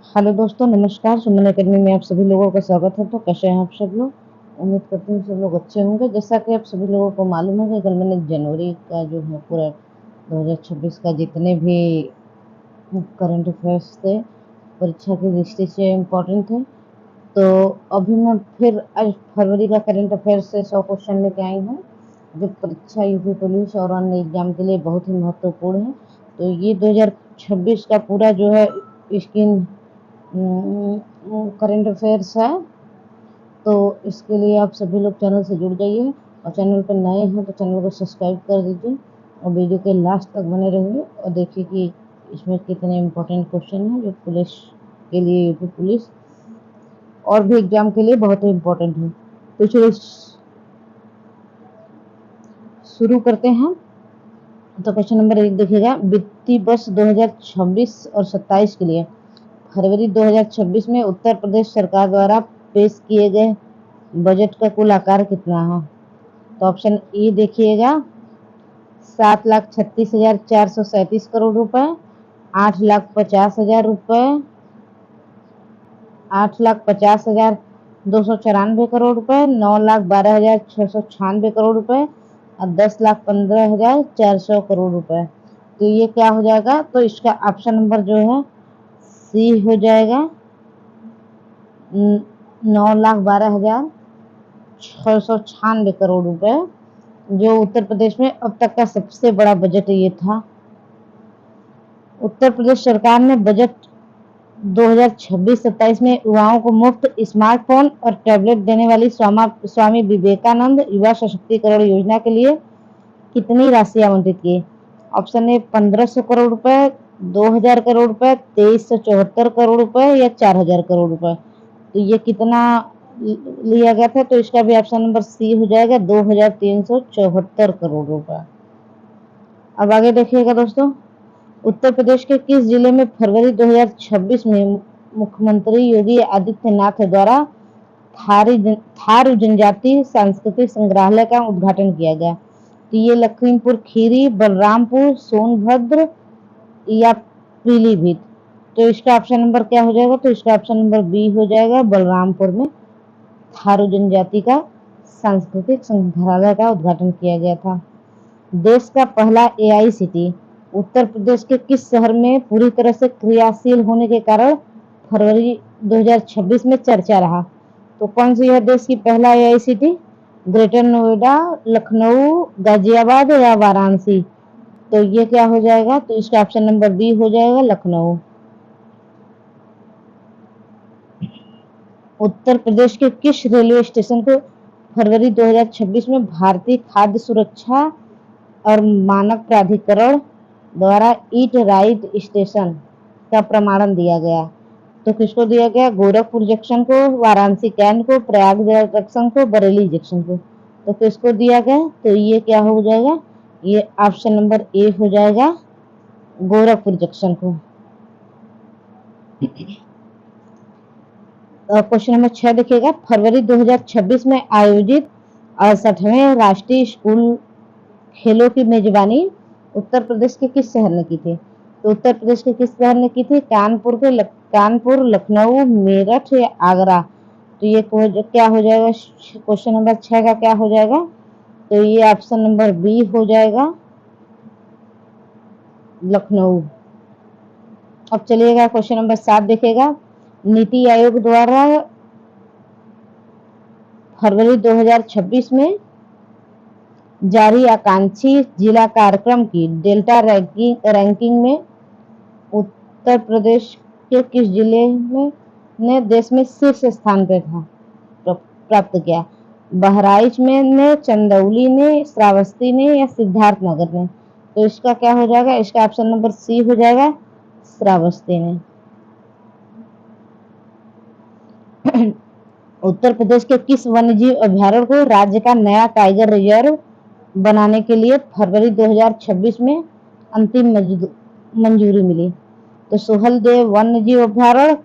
Hello दोस्तों, नमस्कार। सुमन academy में आप सभी लोगों का स्वागत है। तो कैसे हैं आप सब लोग? उम्मीद करती हूँ सब लोग अच्छे होंगे। जैसा कि आप सभी लोगों को मालूम है कि कल मैंने जनवरी का जो है पूरा 2026 का जितने भी करंट अफेयर्स थे परीक्षा की दृष्टि से इम्पोर्टेंट थे, तो अभी मैं फिर आज फरवरी का करंट अफेयर्स से 100 क्वेश्चन लेके आई हूँ, जो परीक्षा यूपी पुलिस और अन्य एग्जाम के लिए बहुत ही महत्वपूर्ण है। तो ये 2026 का पूरा जो है इसकी करंट अफेयर्स है। तो इसके लिए आप सभी लोग चैनल से जुड़ जाइए, और चैनल पर नए हैं तो चैनल को सब्सक्राइब कर दीजिए और वीडियो के लास्ट तक बने रहिए और देखिए कि इसमें कितने इम्पोर्टेंट क्वेश्चन हैं जो पुलिस के लिए, यूपी पुलिस और भी एग्जाम के लिए बहुत ही इम्पोर्टेंट है। तो चलिए शुरू करते हैं। तो क्वेश्चन नंबर 1 देखिएगा, वित्तीय वर्ष 2026 और 27 के लिए फरवरी 2026 में उत्तर प्रदेश सरकार द्वारा पेश किए गए बजट का कुल आकार कितना है? तो ऑप्शन ए देखिएगा, 7,36,437 करोड़ रुपए, 8,50,000 रुपए, 8,50,294 करोड़ रुपए, 9,12,696 करोड़ रुपए और 10,15,400 करोड़ रुपए। तो ये क्या हो जाएगा? तो इसका ऑप्शन नंबर जो है सी हो जाएगा, 9,12,696 करोड़ रुपए, जो उत्तर प्रदेश में अब तक का सबसे बड़ा बजट ये था। उत्तर प्रदेश सरकार ने बजट 2026-27 में युवाओं को मुफ्त स्मार्टफोन और टैबलेट देने वाली स्वामी विवेकानंद युवा सशक्तिकरण योजना के लिए कितनी राशि आवंटित की? ऑप्शन ए 1,500 करोड़ रुपए, 2,000 करोड़ रुपए, 2,374 करोड़ रुपए या 4,000 करोड़ रुपए। तो ये कितना लिया गया था? तो इसका भी ऑप्शन नंबर सी हो जाएगा, 2,374 करोड़ रुपए। अब आगे देखिएगा दोस्तों, उत्तर प्रदेश के किस जिले में फरवरी 2026 में मुख्यमंत्री योगी आदित्यनाथ द्वारा थारू जनजाति सांस्कृतिक संग्रहालय का उद्घाटन किया गया? तो ये लखीमपुर खीरी, बलरामपुर, सोनभद्र या पीलीभीत। तो इसका ऑप्शन नंबर क्या हो जाएगा? तो इसका ऑप्शन नंबर बी हो जाएगा, बलरामपुर में थारू जनजाति का सांस्कृतिक संग्रहालय का उद्घाटन किया गया था। देश का पहला एआईसीटी उत्तर प्रदेश के किस शहर में पूरी तरह से क्रियाशील होने के कारण फरवरी 2026 में चर्चा रहा? तो कौन सी है देश की पहला एआईसीटी? ग्रेटर नोएडा, लखनऊ, गाजियाबाद या वाराणसी। तो ये क्या हो जाएगा? तो इसका ऑप्शन नंबर बी हो जाएगा, लखनऊ। उत्तर प्रदेश के किस रेलवे स्टेशन को फरवरी 2026 में भारतीय खाद्य सुरक्षा और मानक प्राधिकरण द्वारा ईट राइट स्टेशन का प्रमाणन दिया गया? तो किसको दिया गया? गोरखपुर जंक्शन को, वाराणसी कैंट को, प्रयागराज जंक्शन को, बरेली जंक्शन को। तो किसको दिया गया? तो ये क्या हो जाएगा? ये ऑप्शन नंबर ए हो जाएगा, गोरखपुर जंक्शन को। क्वेश्चन नंबर 6 देखिएगा, फरवरी 2026 में आयोजित 68वें राष्ट्रीय स्कूल खेलों की मेजबानी उत्तर प्रदेश के किस शहर ने की थी? तो उत्तर प्रदेश के किस शहर ने की थी? कानपुर, लखनऊ, मेरठ या आगरा। तो ये क्या हो जाएगा? क्वेश्चन नंबर 6 का क्या हो जाएगा? तो ये ऑप्शन नंबर बी हो जाएगा, लखनऊ। अब चलिएगा क्वेश्चन नंबर 7 देखेगा, नीति आयोग द्वारा फरवरी 2026 में जारी आकांक्षी जिला कार्यक्रम की डेल्टा रैंकिंग में उत्तर प्रदेश के किस जिले में ने देश में शीर्ष स्थान पर था प्राप्त किया? बहराइच में ने, चंदौली ने, श्रावस्ती ने या सिद्धार्थनगर ने। तो इसका क्या हो जाएगा? इसका ऑप्शन नंबर सी हो जाएगा, श्रावस्ती ने। उत्तर प्रदेश के किस वन्यजीव अभ्यारण्य को राज्य का नया टाइगर रिजर्व बनाने के लिए फरवरी 2026 में अंतिम मंजूरी मिली? तो सोहलदेव वन्यजीव अभ्यारण्य,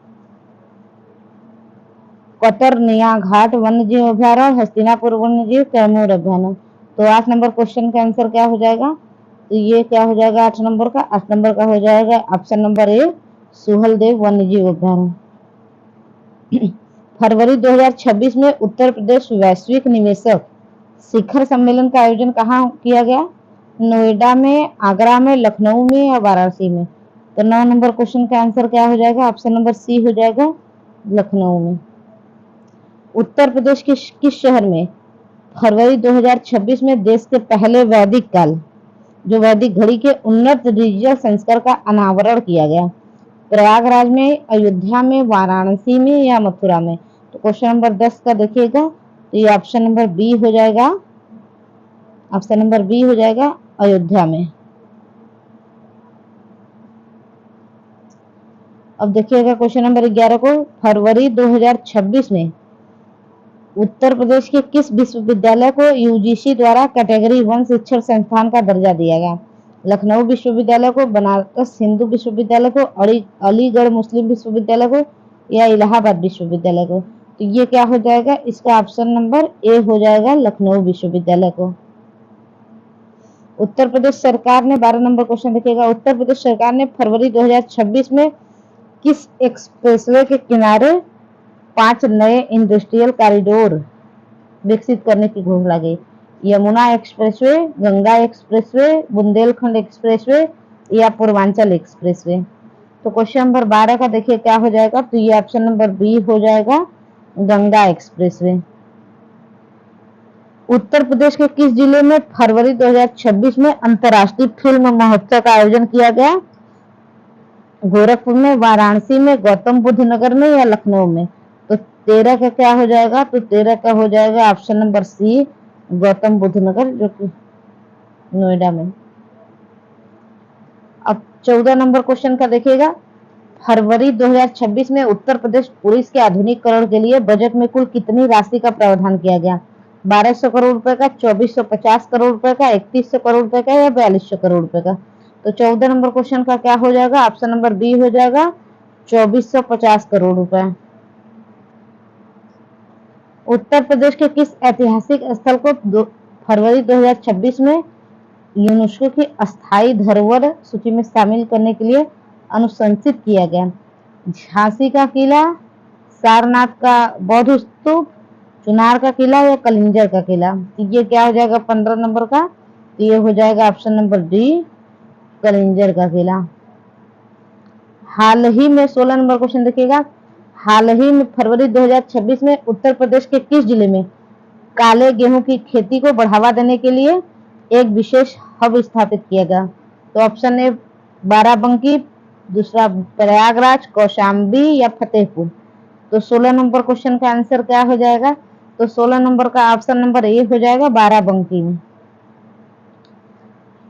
कतरनिया घाट वन्यजीव अभ्यारण्य, हस्तिनापुर वन्यजीव, कैमूर अभ्यारण्य। तो 8 नंबर क्वेश्चन का आंसर क्या हो जाएगा? तो ये क्या हो जाएगा 8 नंबर का? 8 नंबर का हो जाएगा ऑप्शन नंबर ए, सुहलदेव वन्यजीव अभ्यारण्य। फरवरी 2026 में उत्तर प्रदेश वैश्विक निवेशक शिखर सम्मेलन का आयोजन कहाँ किया गया? नोएडा में, आगरा में, लखनऊ में या वाराणसी में? तो 9 नंबर क्वेश्चन का आंसर क्या हो जाएगा? ऑप्शन नंबर सी हो जाएगा, लखनऊ में। उत्तर प्रदेश के किस शहर में फरवरी 2026 में देश के पहले वैदिक काल, जो वैदिक घड़ी के उन्नत डिजिटल संस्करण का अनावरण किया गया? प्रयागराज में, अयोध्या में, वाराणसी में या मथुरा में? तो क्वेश्चन नंबर 10 का देखिएगा, तो ये ऑप्शन नंबर बी हो जाएगा। ऑप्शन नंबर बी हो जाएगा, अयोध्या में। अब देखिएगा क्वेश्चन नंबर 11 को, फरवरी 2026 में उत्तर प्रदेश के किस विश्वविद्यालय को यूजीसी द्वारा कैटेगरी 1 शिक्षण संस्थान का दर्जा दिया गया? लखनऊ विश्वविद्यालय को, बनारस हिंदू विश्वविद्यालय को, अलीगढ़ मुस्लिम विश्वविद्यालय को या इलाहाबाद विश्वविद्यालय को? तो ये क्या हो जाएगा? इसका ऑप्शन नंबर ए हो जाएगा, लखनऊ विश्वविद्यालय को। उत्तर प्रदेश सरकार ने 12 नंबर क्वेश्चन देखिएगा, उत्तर प्रदेश सरकार ने फरवरी 2026 में किस एक्सप्रेसवे के किनारे 5 नए इंडस्ट्रियल कॉरिडोर विकसित करने की घोषणा की? Yamuna expressway, Ganga expressway, Bundelkhand expressway या पूर्वांचल एक्सप्रेसवे? तो क्वेश्चन नंबर 12 का देखिए क्या हो जाएगा, तो ये ऑप्शन नंबर बी हो जाएगा, गंगा एक्सप्रेसवे। उत्तर प्रदेश के किस जिले में फरवरी 2026 में अंतर्राष्ट्रीय फिल्म महोत्सव का आयोजन किया गया? गोरखपुर में, वाराणसी में, गौतम बुद्ध नगर में या लखनऊ में? तो 13 का क्या हो जाएगा? तो 13 का हो जाएगा option number C, Gautam Buddh Nagar, जो कि नोएडा में। अब 14 नंबर क्वेश्चन का देखिएगा, फरवरी 2026 में उत्तर प्रदेश पुलिस के आधुनिकीकरण के लिए बजट में कुल कितनी राशि का प्रावधान किया गया? 1200 करोड़ रुपए का, 2450 करोड़ रुपए का, 3100 करोड़ रुपए का या 4200 करोड़ रुपए का? तो 14 नंबर क्वेश्चन का क्या हो जाएगा? ऑप्शन नंबर बी हो जाएगा, 2450 करोड़ रुपए। उत्तर प्रदेश के किस ऐतिहासिक स्थल को फरवरी 2026 में यूनेस्को की अस्थायी धरोहर सूची में शामिल करने के लिए अनुशंसित किया गया? झांसी का किला, सारनाथ का बौद्ध स्तूप, चुनार का किला या कलिंजर का किला? ये क्या हो जाएगा 15 नंबर का? तो ये हो जाएगा ऑप्शन नंबर डी, कलिंजर का किला। हाल ही में 16 नंबर क्वेश्चन देखिएगा, हाल ही में फरवरी 2026 में उत्तर प्रदेश के किस जिले में काले गेहूं की खेती को बढ़ावा देने के लिए एक विशेष हब स्थापित किया गया? तो ऑप्शन ए बाराबंकी, दूसरा प्रयागराज, कौशाम्बी या फतेहपुर? तो 16 नंबर क्वेश्चन का आंसर क्या हो जाएगा? तो 16 नंबर का ऑप्शन नंबर ए हो जाएगा, बाराबंकी में।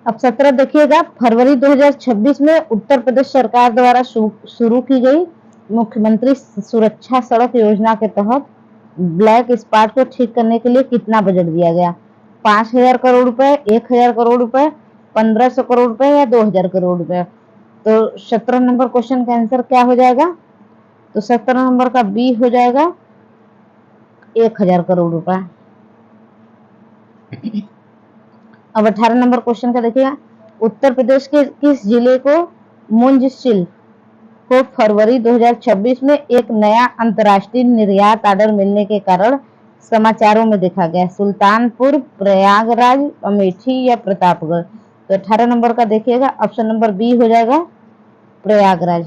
अब 17 देखिएगा, फरवरी 2026 में उत्तर प्रदेश सरकार द्वारा शुरू की गई मुख्यमंत्री सुरक्षा सड़क योजना के तहत ब्लैक स्पॉट को ठीक करने के लिए कितना बजट दिया गया? 5000 करोड़ रुपए, 1000 करोड़ रुपए, 1500 करोड़ रुपए या 2000 करोड़ रुपए? तो 17 नंबर क्वेश्चन का आंसर क्या हो जाएगा? तो 17 नंबर का बी हो जाएगा, 1000 करोड़ रुपए। अब 18 नंबर क्वेश्चन का देखिएगा, उत्तर प्रदेश के किस जिले को मुंजिशिल को फरवरी 2026 में एक नया अंतर्राष्ट्रीय निर्यात ऑर्डर मिलने के कारण समाचारों में देखा गया? सुल्तानपुर, प्रयागराज, अमेठी या प्रतापगढ़? तो 18 नंबर का देखिएगा, ऑप्शन नंबर बी हो जाएगा, प्रयागराज।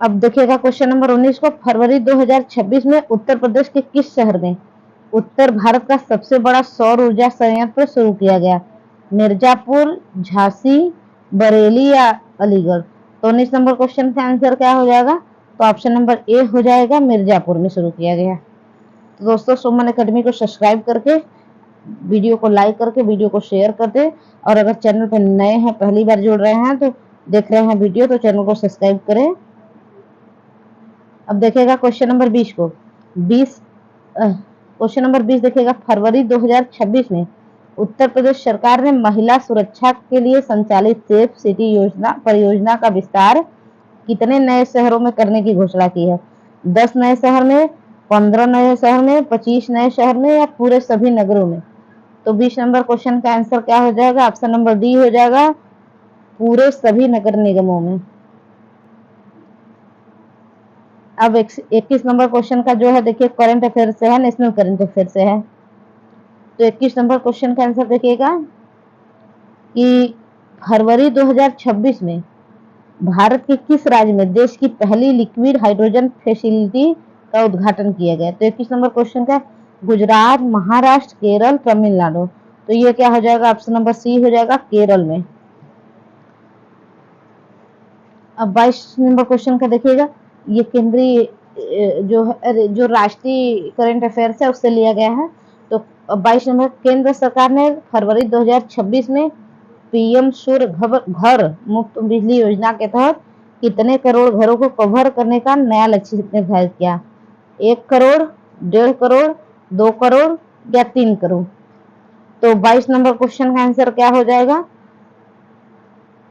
अब देखिएगा क्वेश्चन नंबर 19 को, फरवरी 2026 में उत्तर प्रदेश के किस शहर में उत्तर भारत का सबसे बड़ा सौर ऊर्जा संयंत्र शुरू किया गया? मिर्जापुर, झांसी, बरेली या अलीगढ़? तो 19 नंबर क्वेश्चन का आंसर क्या हो जाएगा? तो ऑप्शन नंबर ए हो जाएगा, मिर्जापुर में शुरू किया गया। तो दोस्तों, सुमन एकेडमी को सब्सक्राइब करके, वीडियो को लाइक करके, वीडियो को शेयर कर दे, और अगर चैनल पर नए हैं, पहली बार जुड़ रहे हैं, तो देख रहे हैं वीडियो, तो चैनल को सब्सक्राइब करें। अब देखिएगा क्वेश्चन नंबर 20 को, क्वेश्चन नंबर 20 देखिएगा, फरवरी 2026 में उत्तर प्रदेश सरकार ने महिला सुरक्षा के लिए संचालित सेफ सिटी परियोजना का विस्तार कितने नए शहरों में करने की घोषणा की है? 10 नए शहर में, 15 नए शहर में, 25 नए शहर में या पूरे सभी नगरों में? तो 20 नंबर क्वेश्चन का आंसर क्या हो जाएगा? ऑप्शन नंबर डी हो जाएगा, पूरे सभी नगर निगमों में। अब 21 नंबर क्वेश्चन का जो है देखिए करंट अफेयर से है, नेशनल करंट अफेयर से है। तो 21 नंबर क्वेश्चन का आंसर देखिएगा कि फरवरी 2026 में भारत के किस राज्य में देश की पहली लिक्विड हाइड्रोजन फैसिलिटी का उद्घाटन किया गया। तो 21 नंबर क्वेश्चन का गुजरात, महाराष्ट्र, केरल, तमिलनाडु। तो ये क्या हो जाएगा, ऑप्शन नंबर सी हो जाएगा, केरल में। अब 22 नंबर क्वेश्चन का देखिएगा, ये केंद्रीय जो राष्ट्रीय करंट अफेयर्स है उससे लिया गया है। तो 22 नंबर, केंद्र सरकार ने फरवरी 2026 में पीएम सूर्य घर मुफ्त बिजली योजना के तहत कितने करोड़ घरों को कवर करने का नया लक्ष्य निर्धारित किया। 1 करोड़, 1.5 करोड़, 2 करोड़ या 3 करोड़। तो 22 नंबर क्वेश्चन का आंसर क्या हो जाएगा,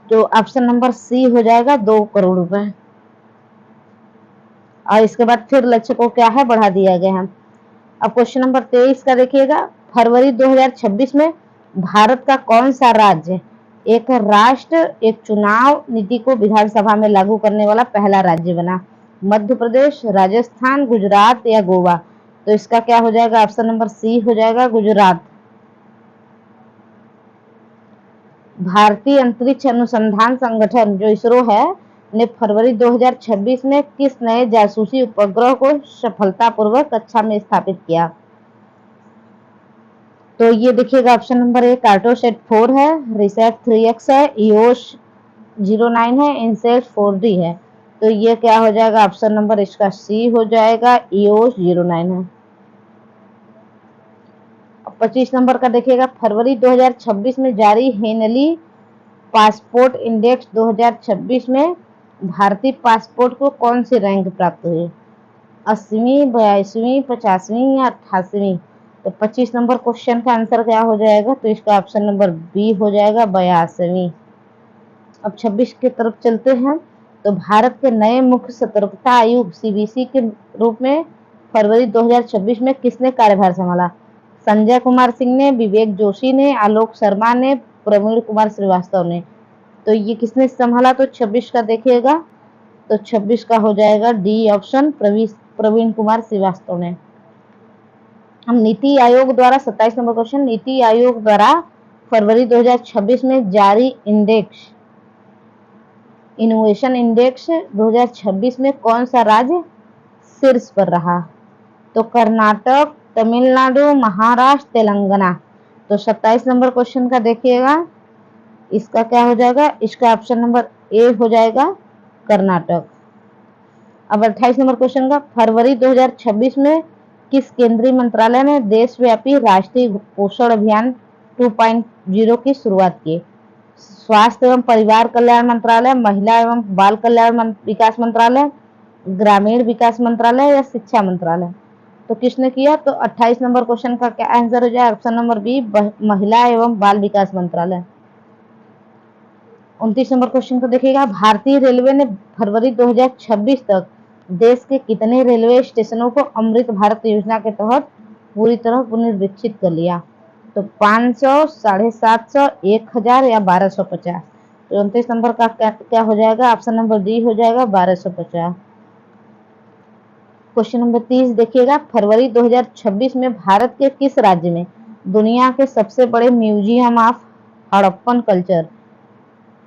तो ऑप्शन नंबर सी हो जाएगा, 2 करोड़ रुपए। और इसके बाद फिर लक्ष्य को क्या है, बढ़ा दिया गया है। अब क्वेश्चन नंबर 23 का देखिएगा, फरवरी 2026 में भारत का कौन सा राज्य एक राष्ट्र एक चुनाव नीति को विधानसभा में लागू करने वाला पहला राज्य बना। मध्य प्रदेश, राजस्थान, गुजरात या गोवा। तो इसका क्या हो जाएगा, ऑप्शन नंबर सी हो जाएगा, गुजरात। भारतीय अंतरिक्ष अनुसंधान संगठन जो इसरो है ने फरवरी 2026 में किस नए जासूसी उपग्रह को सफलतापूर्वक कक्षा में स्थापित किया। तो ये देखिएगा ऑप्शन नंबर ए कार्टोसैट 4 है, रिसैट 3X है, ईओस 09 है, इनसेट 4D है। तो ये क्या हो जाएगा, ऑप्शन नंबर इसका सी हो जाएगा, ईओस 09 है। 25 नंबर का देखिएगा, फरवरी 2026 में जारी हेनली पासपोर्ट इंडेक्स 2026 में भारतीय पासपोर्ट को कौन सी रैंक प्राप्त हुई, 80वीं, 82वीं, 50वीं या 88वीं। तो 25 नंबर क्वेश्चन का आंसर क्या हो जाएगा, तो इसका ऑप्शन नंबर बी हो जाएगा, 82वीं। अब 26 की तरफ चलते हैं। तो भारत के नए मुख्य सतर्कता आयुक्त सीबीसी के रूप में फरवरी 2026 में किसने कार्यभार संभाला। संजय कुमार सिंह ने, विवेक जोशी ने, आलोक शर्मा ने, प्रवीण कुमार श्रीवास्तव ने। तो ये किसने संभाला, तो 26 का देखिएगा, तो 26 का हो जाएगा डी ऑप्शन, प्रवीण कुमार श्रीवास्तव ने। हम नीति आयोग द्वारा 27 नंबर क्वेश्चन, नीति आयोग द्वारा फरवरी 2026 में जारी इंडेक्स इनोवेशन इंडेक्स 2026 में कौन सा राज्य शीर्ष पर रहा। तो कर्नाटक, तमिलनाडु, महाराष्ट्र, तेलंगाना। तो 27 नंबर क्वेश्चन का देखिएगा, इसका क्या हो जाएगा, इसका ऑप्शन नंबर ए हो जाएगा, कर्नाटक। अब 28 नंबर क्वेश्चन का, फरवरी 2026 में किस केंद्रीय मंत्रालय ने देशव्यापी राष्ट्रीय पोषण अभियान 2.0 की शुरुआत की। स्वास्थ्य एवं परिवार कल्याण मंत्रालय, महिला एवं बाल कल्याण विकास मंत्रालय, ग्रामीण विकास मंत्रालय या शिक्षा मंत्रालय। तो किसने किया, तो 28 नंबर क्वेश्चन का क्या आंसर हो जाए, ऑप्शन नंबर बी, महिला एवं बाल विकास मंत्रालय। 29 नंबर क्वेश्चन को देखिएगा, भारतीय रेलवे ने फरवरी 2026 तक देश के कितने रेलवे स्टेशनों को अमृत भारत योजना के तहत पूरी तरह पुनर्विकसित कर लिया। तो 500, 750, 1000 या 1250। तो 29 नंबर का क्या हो जाएगा, ऑप्शन नंबर डी हो जाएगा, 1250। क्वेश्चन नंबर 30 देखिएगा, फरवरी 2026 में भारत के किस राज्य में दुनिया के सबसे बड़े म्यूजियम ऑफ हड़प्पन कल्चर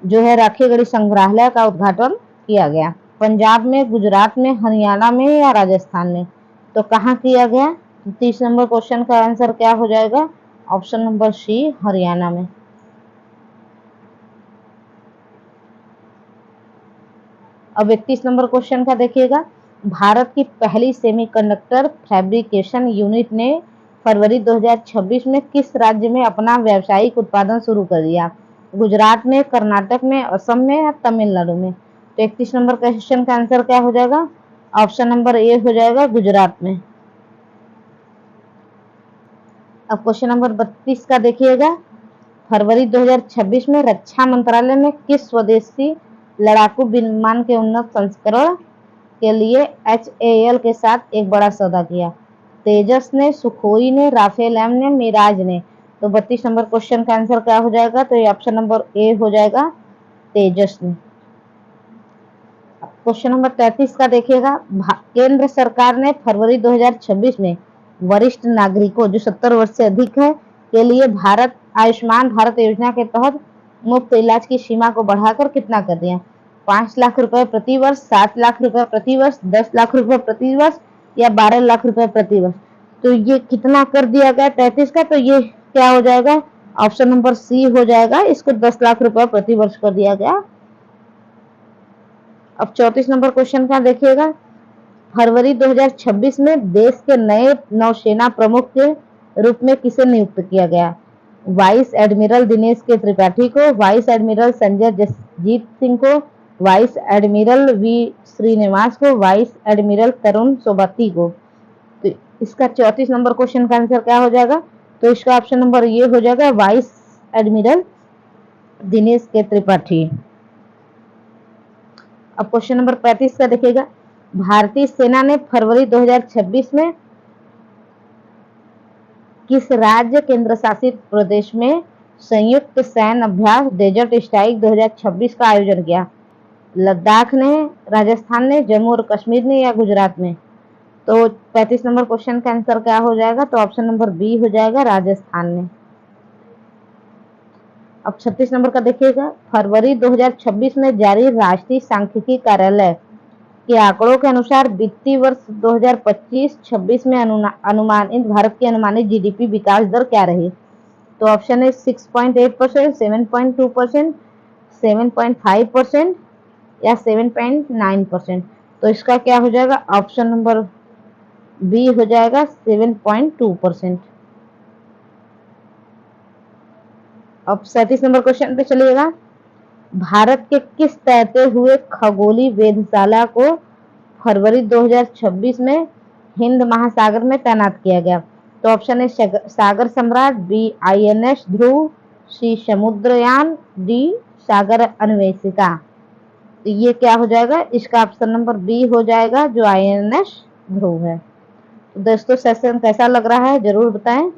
जो है राखीगढ़ी संग्रहालय का उद्घाटन किया गया। पंजाब में, गुजरात में, हरियाणा में या राजस्थान में। तो कहाँ किया गया, 30 नंबर क्वेश्चन का आंसर क्या हो जाएगा, ऑप्शन नंबर सी, हरियाणा में। अब 31 नंबर क्वेश्चन का देखिएगा, भारत की पहली सेमीकंडक्टर फैब्रिकेशन यूनिट ने फरवरी 2026 में किस राज्य में अपना व्यावसायिक उत्पादन शुरू कर दिया। गुजरात में, कर्नाटक में, असम में या तमिलनाडु में। तो 31 नंबर क्वेश्चन का आंसर क्या हो जाएगा, ऑप्शन नंबर ए हो जाएगा, गुजरात में। अब क्वेश्चन नंबर 32 का देखिएगा, फरवरी 2026 में रक्षा मंत्रालय ने किस स्वदेशी लड़ाकू विमान के उन्नत संस्करण के लिए HAL के साथ एक बड़ा सौदा किया। तेजस ने, सुखोई ने, राफेल एम ने, मिराज ने। तो 32 नंबर क्वेश्चन का आंसर क्या हो जाएगा, तो ये ऑप्शन नंबर ए हो जाएगा, तेजस ने। क्वेश्चन नंबर 33 का देखिएगा, केंद्र सरकार ने फरवरी 2026 में वरिष्ठ नागरिकों जो 70 वर्ष से अधिक है के लिए भारत आयुष्मान भारत योजना के तहत मुफ्त इलाज की सीमा को बढ़ाकर कितना कर दिया? 5 लाख रुपए प्रति वर्ष, 7 लाख रुपए प्रति वर्ष, 10 लाख रुपए प्रति वर्ष या 12 लाख रुपए प्रति वर्ष। तो ये कितना कर दिया गया 33 का? तो ये क्या हो जाएगा? ऑप्शन नंबर सी हो जाएगा, इसको 10 लाख रुपए प्रति वर्ष कर दिया गया। अब 34 नंबर क्वेश्चन का देखिएगा, फरवरी 2026 में देश के नए नौसेना प्रमुख के रूप में किसे नियुक्त किया गया? वाइस एडमिरल दिनेश के त्रिपाठी को, वाइस एडमिरल संजय जसजीत सिंह को, वाइस एडमिरल वी श्रीनिवास को, वाइस एडमिरल तरुण सोबती को। तो इसका 34 नंबर क्वेश्चन का आंसर क्या हो जाएगा? तो इसका ऑप्शन नंबर ये हो जाएगा, वाइस एडमिरल दिनेश के त्रिपाठी। अब क्वेश्चन नंबर 35 का देखिएगा, भारतीय सेना ने फरवरी 2026 में किस राज्य केंद्र शासित प्रदेश में संयुक्त सैन्य अभ्यास डेजर्ट स्ट्राइक 2026 का आयोजन किया? लद्दाख ने, राजस्थान ने, जम्मू और कश्मीर ने या गुजरात में? तो 35 नंबर क्वेश्चन का आंसर क्या हो जाएगा? तो ऑप्शन नंबर बी हो जाएगा, राजस्थान ने। अब 36 नंबर का देखिएगा, फरवरी 2026 में जारी राष्ट्रीय सांख्यिकी कार्यालय के आंकड़ों के अनुसार वित्तीय वर्ष 2025-26 में अनुमानित भारत की अनुमानित जीडीपी विकास दर क्या रही? तो ऑप्शन है 6.8%, 7.2%, 7.5% या 7.9%। तो इसका क्या हो जाएगा? ऑप्शन नंबर बी हो जाएगा, 7.2%। अब 37 नंबर क्वेश्चन पे चलिएगा, भारत के किस तैरते हुए खगोलीय वेधशाला को फरवरी 2026 में हिंद महासागर में तैनात किया गया? तो ऑप्शन है सागर सम्राट, बी आईएनएस ध्रुव, सी समुद्रयान, डी सागर अन्वेषिका। तो ये क्या हो जाएगा? इसका ऑप्शन नंबर बी हो जाएगा, जो आईएनएस ध्रुव है। तो दोस्तों सेशन कैसा लग रहा है जरूर बताएं,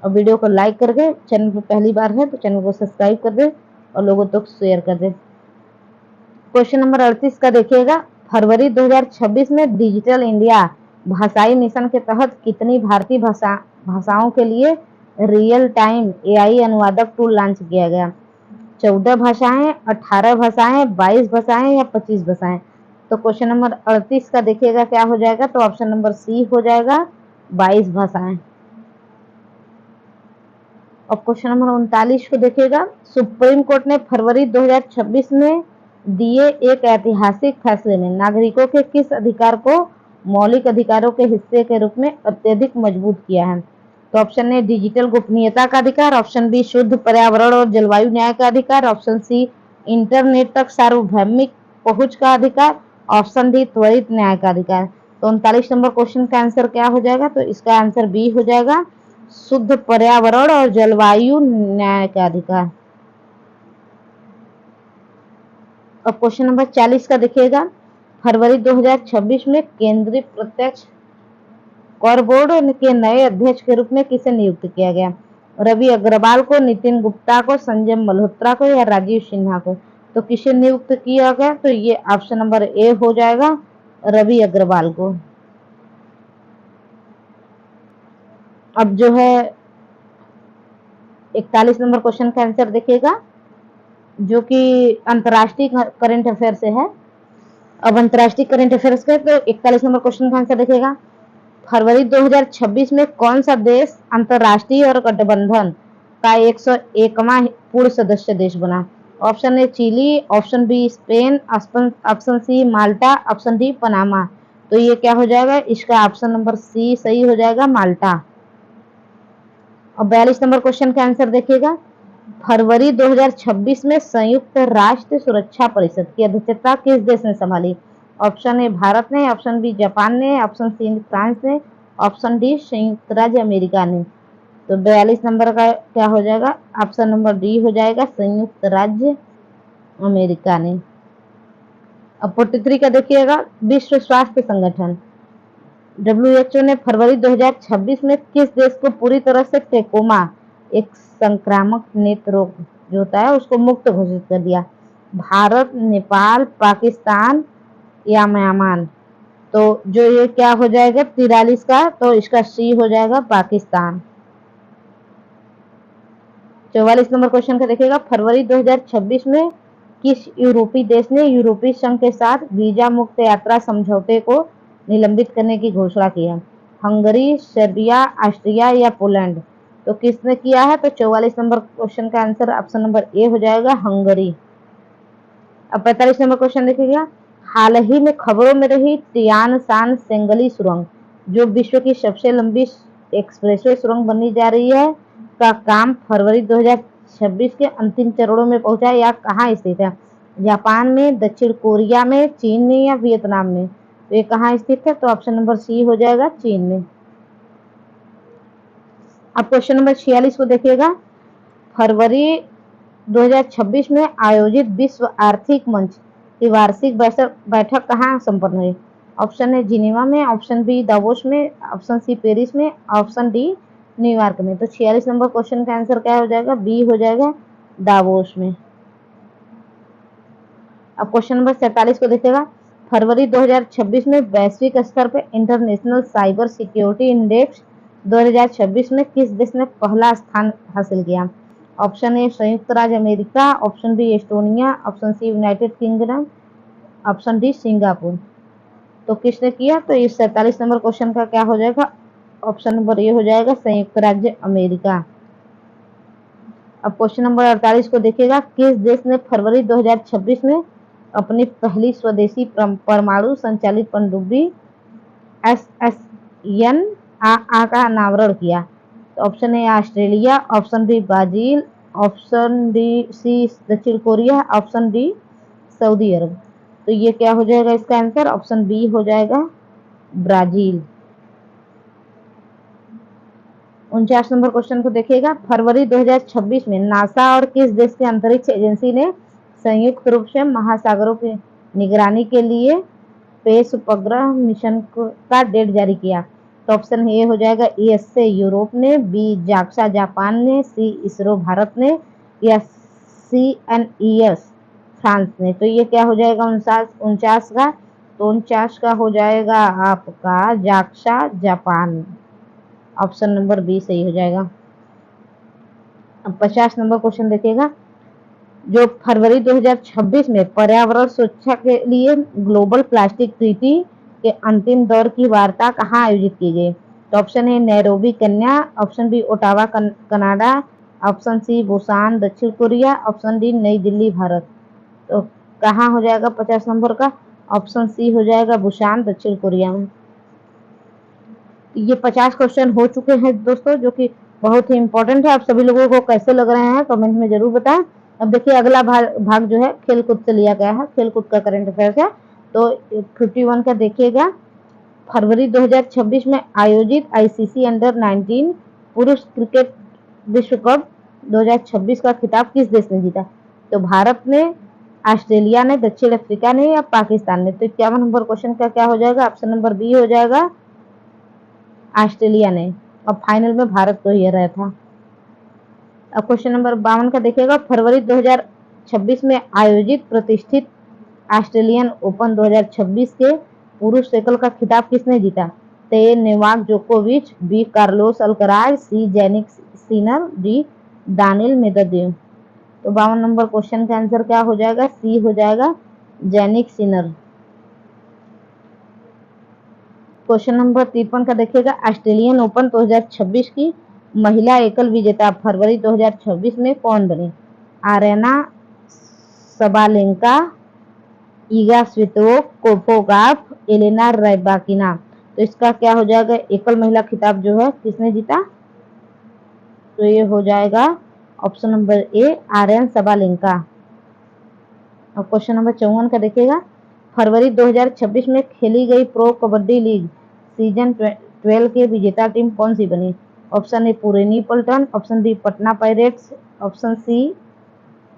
और वीडियो को लाइक करके, चैनल पर पहली बार है तो चैनल को सब्सक्राइब कर दे और लोगों तक शेयर कर दे। क्वेश्चन नंबर 38 का देखिएगा, फरवरी 2026 में डिजिटल इंडिया भाषाई मिशन के तहत कितनी भारतीय भाषाओं के लिए रियल टाइम एआई अनुवादक टूल लॉन्च किया गया? 14 भाषाएं, 18 भाषाएं, 22 भाषाएं या 25 भाषाएं? तो क्वेश्चन नंबर 38 का देखिएगा क्या हो जाएगा? तो ऑप्शन नंबर सी हो जाएगा, 22 भाषाएं। और क्वेश्चन नंबर 39 को देखिएगा, सुप्रीम कोर्ट ने फरवरी 2026 में दिए एक ऐतिहासिक फैसले में नागरिकों के किस अधिकार को मौलिक अधिकारों के हिस्से के रूप में अत्यधिक मजबूत किया है? तो ऑप्शन ए डिजिटल गोपनीयता का अधिकार, ऑप्शन बी शुद्ध पर्यावरण और जलवायु न्याय का अधिकार, ऑप्शन सी इंटरनेट तक सार्वभौमिक पहुंच का अधिकार, ऑप्शन डी त्वरित न्याय का अधिकार। तो 39 नंबर क्वेश्चन का आंसर क्या हो जाएगा? तो इसका आंसर बी हो जाएगा, शुद्ध पर्यावरण और जलवायु न्याय का अधिकार। अब क्वेश्चन नंबर 40 का देखिएगा, फरवरी 2026 में केंद्रीय प्रत्यक्ष कर बोर्ड के नए अध्यक्ष के रूप में किसे नियुक्त किया गया? रवि अग्रवाल को, नितिन गुप्ता को, संजय मल्होत्रा को या राजीव सिन्हा को? तो किसे नियुक्त किया गया? तो ये ऑप्शन नंबर ए हो जाएगा, रवि अग्रवाल को। अब जो है 41 नंबर क्वेश्चन का आंसर देखिएगा, जो कि अंतर्राष्ट्रीय करंट अफेयर से है। अब अंतर्राष्ट्रीय करंट अफेयर्स का तो 41 नंबर क्वेश्चन का आंसर देखिएगा, फरवरी 2026 में कौन सा देश अंतर्राष्ट्रीय और गठबंधन का 101वां पूर्ण सदस्य देश बना? Option A Chile, option B Spain, option C Malta, option D Panama. तो ये क्या हो जाएगा? इसका ऑप्शन नंबर सी सही हो जाएगा, माल्टा। और 42 नंबर क्वेश्चन का आंसर देखिएगा, फरवरी 2026 में संयुक्त राष्ट्र सुरक्षा परिषद की अध्यक्षता किस देश ने संभाली? ऑप्शन ए भारत ने, ऑप्शन बी जापान ने, ऑप्शन सी फ्रांस ने, ऑप्शन डी संयुक्त राज्य अमेरिका ने। तो 42 नंबर का क्या हो जाएगा? ऑप्शन नंबर डी हो जाएगा, संयुक्त राज्य अमेरिका ने। अब 43 का देखिएगा, विश्व स्वास्थ्य संगठन WHO ने फरवरी 2026 में किस देश को पूरी तरह से ट्रेकोमा, एक संक्रामक नेत्र रोग जो होता है, उसको मुक्त घोषित कर दिया? भारत, नेपाल, पाकिस्तान या म्यांमार। तो जो ये क्या हो जाएगा 43 का, तो इसका सी हो जाएगा पाकिस्तान। 44 नंबर क्वेश्चन का देखिएगा, फरवरी 2026 में किस यूरोपीय देश ने यूरोपीय संघ के साथ वीजा मुक्त यात्रा समझौते को निलंबित करने की घोषणा की है? हंगरी, सर्बिया, ऑस्ट्रिया या पोलैंड। तो किसने किया है? तो 44 नंबर क्वेश्चन का आंसर ऑप्शन नंबर ए हो जाएगा, हंगरी। अब 45 नंबर क्वेश्चन देखिएगा, हाल ही में खबरों में रही तियान शान सेंगली सुरंग, जो विश्व की सबसे लंबी एक्सप्रेसवे सुरंग बनने जा रही है, का काम फरवरी 2026 के अंतिम चरणों में पहुंचा है। या कहाँ स्थित है? जापान में, दक्षिण कोरिया में, चीन में या वियतनाम में। तो ये कहाँ स्थित है? तो ऑप्शन नंबर सी हो जाएगा, चीन में। अब क्वेश्चन नंबर 46 को देखिएगा, फरवरी 2026 में आयोजित विश्व आर्थिक मंच की वार्षिक बैठक कहाँ संपन्न हुई? ऑप्शन है जिनेवा में, ऑप्शन बी दावोस में, ऑप्शन सी पेरिस में, ऑप्शन डी न्यूयॉर्क में। तो 46 नंबर क्वेश्चन का आंसर क्या हो जाएगा? बी हो जाएगा, दावोस में। अब क्वेश्चन नंबर 47 को देखिएगा, फरवरी 2026 में वैश्विक स्तर पर इंटरनेशनल साइबर सिक्योरिटी इंडेक्स 2026 में किस देश ने पहला स्थान हासिल किया? ऑप्शन ए संयुक्त राज्य अमेरिका, option B Estonia, option C United Kingdom, option D Singapore. तो किसने किया? तो इस 47 नंबर क्वेश्चन का क्या हो जाएगा? ऑप्शन नंबर ए हो जाएगा, संयुक्त राज्य अमेरिका। अब क्वेश्चन नंबर 48 को देखिएगा, किस देश ने फरवरी 2026 में अपनी पहली स्वदेशी परमाणु संचालित पनडुब्बी SSN का अनावरण किया? तो option A Australia, option B Brazil, option D C दक्षिण कोरिया, ऑप्शन डी सऊदी अरब। तो ये क्या हो जाएगा इसका आंसर? ऑप्शन बी हो जाएगा, ब्राजील। 49 नंबर क्वेश्चन को देखिएगा, फरवरी 2026 में नासा और किस देश की अंतरिक्ष एजेंसी ने संयुक्त रूप से महासागरों की निगरानी के लिए स्पेस उपग्रह मिशन का डेट जारी किया? तो ऑप्शन ए हो जाएगा ESA यूरोप ने, बी जाक्सा जापान ने, सी इसरो भारत ने या CNES फ्रांस ने। तो ये क्या हो जाएगा 49 का? तो 49 का हो जाएगा आपका JAXA Japan. Option number B सही हो जाएगा। अब 50 नंबर क्वेश्चन देखिएगा, जो फरवरी 2026 में पर्यावरण सुरक्षा के लिए ग्लोबल प्लास्टिक ट्रीटी के अंतिम दौर की वार्ता कहाँ आयोजित की गई? तो option A Nairobi Kenya, option B Ottawa Canada, option C Busan दक्षिण कोरिया, ऑप्शन डी नई दिल्ली भारत। तो कहाँ हो जाएगा 50 नंबर का? ऑप्शन सी हो जाएगा, बुसान दक्षिण कोरिया में। ये 50 क्वेश्चन हो चुके हैं दोस्तों, जो कि बहुत ही इंपॉर्टेंट है। आप सभी लोगों को कैसे लग रहे हैं कमेंट में जरूर बताएं। अब देखिए अगला भाग जो है खेलकूद से लिया गया है, खेलकूद का करंट अफेयर्स है। तो 51 का देखिएगा, फरवरी 2026 में आयोजित ICC अंडर 19 पुरुष क्रिकेट विश्व कप 2026 का खिताब किस देश ने जीता? तो भारत ने, ऑस्ट्रेलिया ने, दक्षिण अफ्रीका ने या पाकिस्तान ने। तो 51 नंबर क्वेश्चन का क्या हो जाएगा? ऑप्शन नंबर बी हो जाएगा, ऑस्ट्रेलिया ने। अब फाइनल में भारत को ही रहा था। अब क्वेश्चन नंबर 52 का देखिएगा, फरवरी 2026 में आयोजित प्रतिष्ठित ऑस्ट्रेलियन ओपन 2026 के पुरुष एकल का खिताब किसने जीता? तो ए नोवाक जोकोविच, B Carlos Alcaraz, C Jannik Sinner, D Daniil Medvedev. तो 52 नंबर क्वेश्चन का आंसर क्या हो जाएगा? सी हो जाएगा, जैनिक सिनर। क्वेश्चन नंबर 53 का देखिएगा, ऑस्ट्रेलियन ओपन 2026 की महिला एकल विजेता फरवरी 2026 में कौन बनी? आरेना सबालेंका, ईगा स्वितोक, कोको गाफ, एलेना रैबाकिना। तो इसका क्या हो जाएगा? एकल महिला खिताब जो है किसने जीता? तो ये हो जाएगा option number A, Aryna Sabalenka. अब क्वेश्चन नंबर 54 का देखिएगा, फरवरी 2026 में खेली गई प्रो कबड्डी लीग सीजन 12 के विजेता टीम कौन सी बनी? ऑप्शन ए पुरेनी Paltan, option B Patna Pirates, option C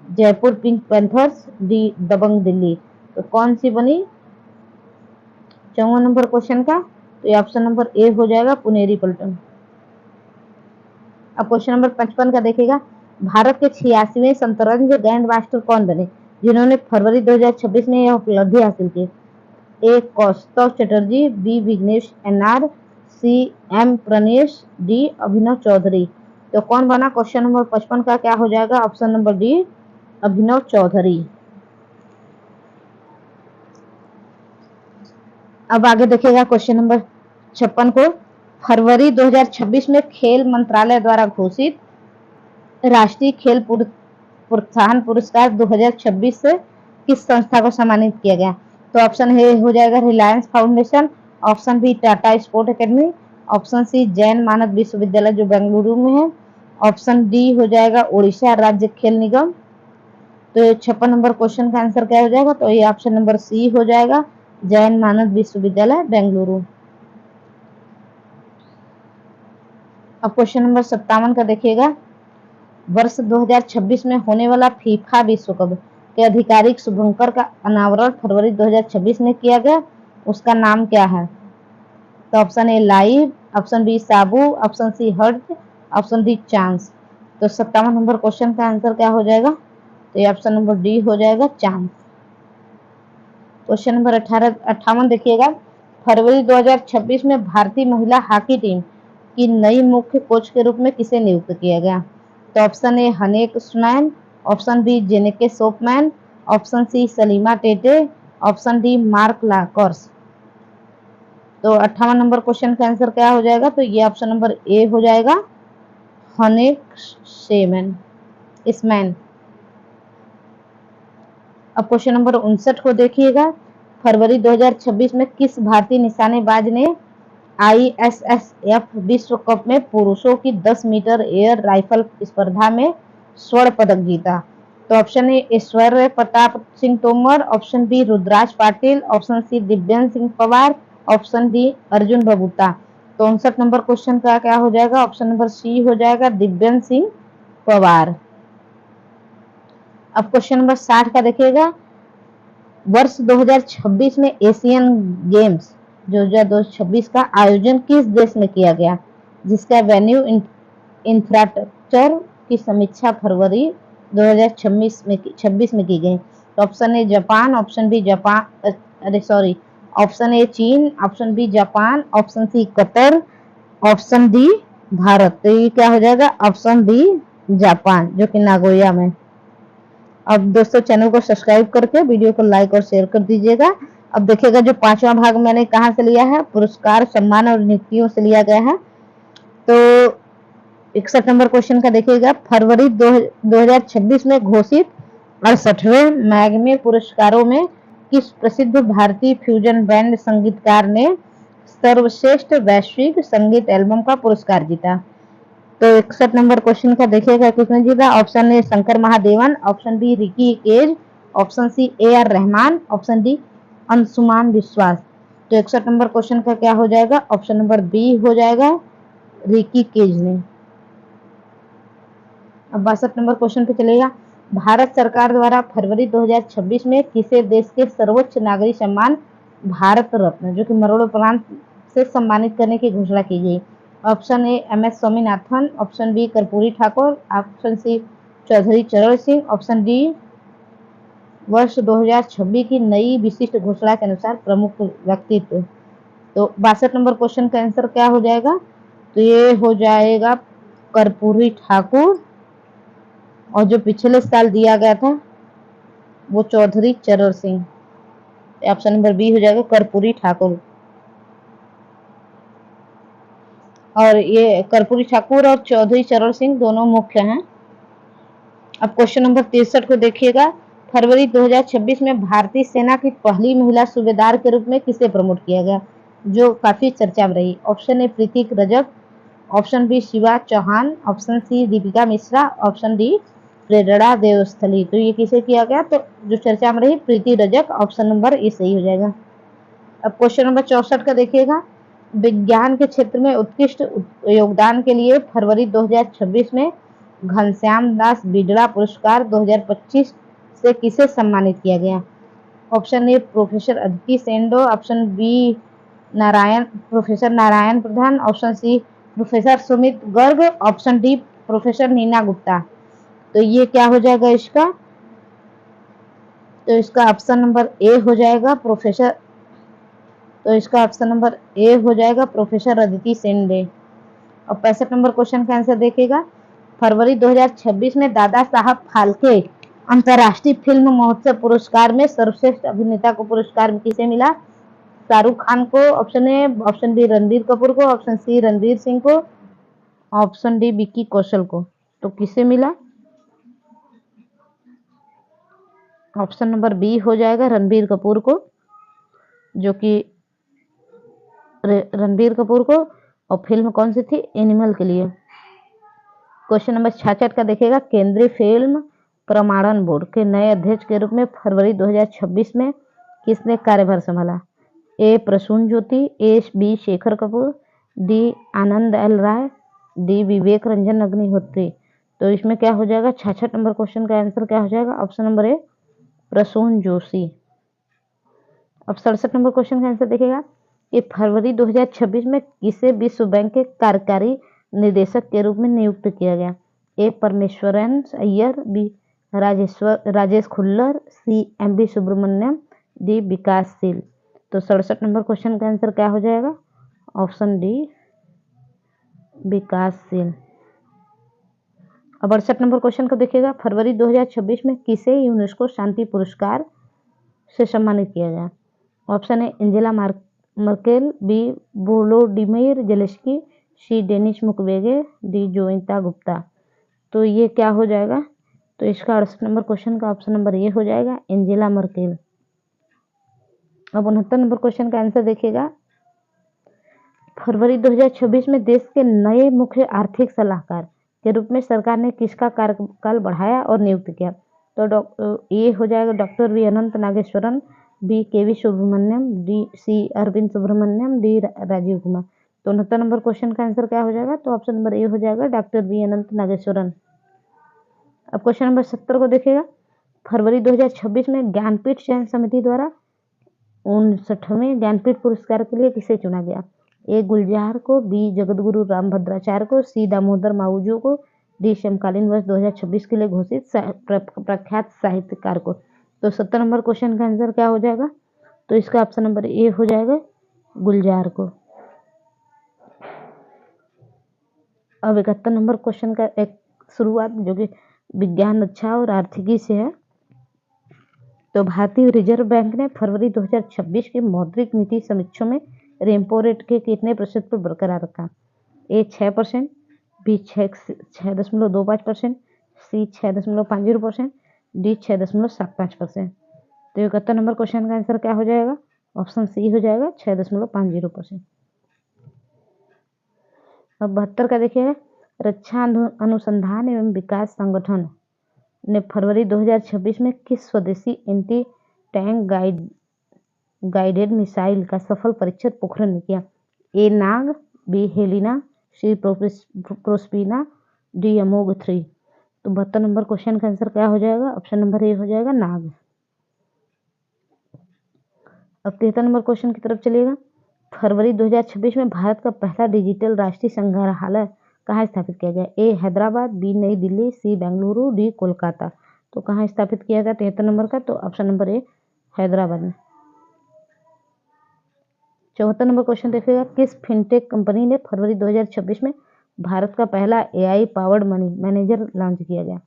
Jaipur Pink Panthers, D Dabang Delhi. तो कौन सी बनी 54 नंबर क्वेश्चन का? तो ये ऑप्शन नंबर ए हो जाएगा, पुनेरी पल्टन। अब क्वेश्चन नंबर 55 का देखिएगा, भारत के 86वें शतरंज ग्रैंड मास्टर कौन बने? जिन्होंने फरवरी 2026 में यह उपलब्धि हासिल की? A Kaustav Chatterjee, B Vighnesh NR, C M Pranesh, D Abhinav Chaudhary. तो कौन बना क्वेश्चन नंबर 55 का? क्या हो जाएगा? Option number D Abhinav Chaudhary. अब आगे देखिएगा क्वेश्चन नंबर 56 को। फरवरी 2026 में खेल मंत्रालय द्वारा घोषित राष्ट्रीय खेल प्रोत्साहन पुरस्कार 2026 से किस संस्था को सम्मानित किया गया? तो ऑप्शन ए हो जाएगा Reliance Foundation, option B Tata sport academy, option C Jain मानद विश्वविद्यालय जो बेंगलुरु में है, ऑप्शन डी हो जाएगा उड़ीसा राज्य खेल निगम। तो 56 नंबर क्वेश्चन का आंसर क्या हो जाएगा? तो ये ऑप्शन नंबर सी हो जाएगा, जैन मानद विश्वविद्यालय बेंगलुरु। अब क्वेश्चन नंबर 57 का देखिएगा। वर्ष 2026 में होने वाला फीफा विश्व कप के आधिकारिक शुभंकर का अनावरण फरवरी 2026 में किया गया, उसका नाम क्या है? तो option A live, option B Sabu, option C hurt, option D chance. तो 57 नंबर क्वेश्चन का आंसर क्या हो जाएगा? तो ये ऑप्शन नंबर डी हो जाएगा, चांस। क्वेश्चन नंबर 58 देखिएगा। फरवरी 2026 में भारतीय महिला हॉकी टीम की नई मुख्य कोच के रूप में किसे नियुक्त किया गया? तो ऑप्शन ए हनेक सुनैन, option B Janneke Schopman, option C Salima Tete, option D Marc Lammers. तो 58 नंबर क्वेश्चन का आंसर क्या हो जाएगा? तो ये ऑप्शन नंबर ए हो जाएगा, हनेक सेमैन इसमैन। अब क्वेश्चन नंबर 59 को देखिएगा। फरवरी 2026 में किस भारतीय निशानेबाज ने ISSF विश्व कप में पुरुषों की 10 मीटर एयर राइफल स्पर्धा में स्वर्ण पदक जीता? तो option A Aishwary Pratap Singh Tomar, option B Rudraj Patil, option C Divyan Singh Pawar, option D Arjun Babuta. तो 59 नंबर क्वेश्चन का क्या हो जाएगा? ऑप्शन नंबर सी हो जाएगा, दिव्यन सिंह पवार। अब क्वेश्चन नंबर 60 का देखिएगा। वर्ष 2026 में एशियन गेम्स 2026 का आयोजन किस देश में किया गया, जिसका वेन्यू इंफ्रास्ट्रक्चर की समीक्षा फरवरी 2026 में की गई? तो option A Japan, option B option A चीन, option B Japan, option C Qatar, option D Bharat. तो ये क्या हो जाएगा? ऑप्शन डी जापान, जो कि नागोया में। अब दोस्तों चैनल को सब्सक्राइब करके वीडियो को लाइक और शेयर कर दीजिएगा। अब देखिएगा जो 5वां भाग मैंने कहाँ से लिया है, पुरस्कार सम्मान और नियुक्तियों से लिया गया है। तो 61 नंबर क्वेश्चन का देखिएगा। फरवरी 2026 में घोषित 68वें मैग्मे पुरस्कारों में किस प्रसिद्ध भारतीय फ्यूजन बैंड संगीतकार ने सर्वश्रेष्ठ वैश्विक संगीत एल्बम का पुरस्कार जीता? तो 61 नंबर क्वेश्चन का देखिएगा किसने जीता? Option A Shankar Mahadevan, option B Ricky Kej, option C AR Rahman, option D Anshuman Vishwas. तो 61 नंबर क्वेश्चन का क्या हो जाएगा? ऑप्शन नंबर बी हो जाएगा, रिकी केज ने। अब 62 नंबर क्वेश्चन पे चलेगा। भारत सरकार द्वारा फरवरी 2026 में किसे देश के सर्वोच्च नागरिक सम्मान भारत रत्न, जो कि मरणोपरांत से सम्मानित करने की घोषणा की गई? Option A MS Swaminathan, option B Karpoori Thakur, option C Chaudhary Charan Singh, option D वर्ष 2026 की नई विशिष्ट घोषणा के अनुसार प्रमुख व्यक्तित्व। तो 62 नंबर क्वेश्चन का आंसर क्या हो जाएगा? तो ये हो जाएगा कर्पूरी ठाकुर, और जो पिछले साल दिया गया था वो Chaudhary Charan Singh. Option number B हो जाएगा, कर्पूरी ठाकुर। और ये कर्पूरी ठाकुर और चौधरी चरण सिंह दोनों मुख्य हैं। अब क्वेश्चन नंबर 63 को देखिएगा। फरवरी 2026 में भारतीय सेना की पहली महिला सूबेदार के रूप में किसे प्रमोट किया गया, जो काफी चर्चा में रही? Option A Preeti Rajak, option B Shiva Chauhan, option C Deepika Mishra, option D Prerna Devasthali. तो ये किसे किया गया? तो जो चर्चा में रही प्रीति रजक, ऑप्शन नंबर ए सही हो जाएगा। अब क्वेश्चन नंबर 64 का देखिएगा। विज्ञान के क्षेत्र में उत्कृष्ट योगदान के लिए फरवरी 2026 में घनश्याम दास बिगड़ा पुरस्कार 2025 से किसे सम्मानित किया गया? Option A professor Aditi Sendo, option B professor Narayan Pradhan, option C professor Sumit Garg, option D professor Neena Gupta. तो ये क्या हो जाएगा इसका? तो इसका ऑप्शन नंबर ए हो जाएगा प्रोफेसर अदिति शिंदे। और 65 नंबर क्वेश्चन का आंसर देखिएगा। फरवरी 2026 में दादा साहब फाल्के अंतर्राष्ट्रीय फिल्म महोत्सव पुरस्कार में सर्वश्रेष्ठ अभिनेता को पुरस्कार किसे मिला? शाहरुख खान को, option A, option B Ranbir Kapoor को, ऑप्शन सी रणवीर सिंह को, ऑप्शन डी विक्की कौशल को। तो किसे मिला? ऑप्शन नंबर बी हो जाएगा रणबीर कपूर को, जो कि रणबीर कपूर को। और फिल्म कौन सी थी? एनिमल के लिए। क्वेश्चन नंबर 66 का देखिएगा। केंद्रीय फिल्म प्रमाणन बोर्ड के नए अध्यक्ष के रूप में फरवरी 2026 में किसने कार्यभार संभाला? A Prasoon Jyoti, A B Shekhar Kapoor, D Anand L Rai, D Vivek Ranjan Agnihotri. तो इसमें क्या हो जाएगा? 66 नंबर क्वेश्चन का आंसर क्या हो जाएगा? Option number A Prasoon Joshi. अब 67 नंबर क्वेश्चन का आंसर देखिएगा कि फरवरी 2026 में किसे विश्व बैंक के कार्यकारी निदेशक के रूप में नियुक्त किया गया? ए परमेश्वरन अय्यर, बी राजेश खुल्लर, सी एम.बी. सुब्रमण्यम, डी विकासशील। तो 67 नंबर क्वेश्चन का आंसर क्या हो जाएगा? ऑप्शन डी विकासशील। अब 68 नंबर क्वेश्चन को देखिएगा। फरवरी 2026 में किसे यूनेस्को शांति पुरस्कार से सम्मानित किया गया? Option A Angela Merkel, B Volodymyr Zelensky, C Denis Mukwege, D Joyeeta Gupta. तो ये क्या हो जाएगा? तो इसका 68 नंबर क्वेश्चन का ऑप्शन नंबर ए हो जाएगा एंजेला मर्केल। अब 69 नंबर क्वेश्चन का आंसर देखिएगा। फरवरी 2026 में देश के नए मुख्य आर्थिक सलाहकार के रूप में सरकार ने किसका कार्यकाल बढ़ाया और नियुक्त किया? तो ए हो जाएगा doctor V Anantha Nageswaran, B K V. Subramanian, D C Arvind Subramanian, D Rajiv Kumar. तो 69 नंबर क्वेश्चन का आंसर क्या हो जाएगा? तो ऑप्शन नंबर ए हो जाएगा डॉक्टर वी अनंत नागेश्वरन। अब क्वेश्चन नंबर 70 को देखिएगा। फरवरी 2026 में ज्ञानपीठ चयन समिति द्वारा 59वें ज्ञानपीठ पुरस्कार के लिए किसे चुना गया? ए गुलजार को, बी जगतगुरु रामभद्राचार्य को, सी दामोदर माऊजू को, डी समकालीन वर्ष 2026 के लिए घोषित प्रख्यात साहित्यकार को। तो 70 नंबर क्वेश्चन का आंसर क्या हो जाएगा? तो इसका ऑप्शन नंबर ए हो जाएगा गुलजार को। अब 71 नंबर क्वेश्चन का एक शुरुआत जो कि विज्ञान अच्छा और आर्थिकी से है। तो भारतीय रिजर्व बैंक ने फरवरी 2026 के मौद्रिक नीति समीक्षा में रेपो रेट के कितने प्रतिशत पर बरकरार रखा? ए 6%, बी 6.25%, सी 6.50%, डी 6.75%। तो 71 नंबर क्वेश्चन का आंसर क्या हो जाएगा? ऑप्शन सी हो जाएगा 6.50%। अब 72 का देखिएगा। रक्षा अनुसंधान एवं विकास संगठन ने फरवरी 2026 में किस स्वदेशी एंटी टैंक गाइडेड मिसाइल का सफल परीक्षण पोखरण में किया? ए नाग, बी हेलिना, सी प्रोस्पिना, डी अमोग 3। तो 72 नंबर क्वेश्चन का आंसर क्या हो जाएगा? ऑप्शन नंबर ए हो जाएगा नाग। अब 73 नंबर क्वेश्चन की तरफ चलिएगा। फरवरी 2026 में भारत का पहला डिजिटल राष्ट्रीय संग्रहालय कहाँ स्थापित किया गया? ए हैदराबाद, बी नई दिल्ली, सी बेंगलुरु, डी कोलकाता। तो कहाँ स्थापित किया गया 73 नंबर का? तो ऑप्शन नंबर ए हैदराबाद में। 74 नंबर क्वेश्चन देखिएगा। किस फिनटेक कंपनी ने फरवरी 2026 में भारत का पहला AI powered money manager launch किया गया?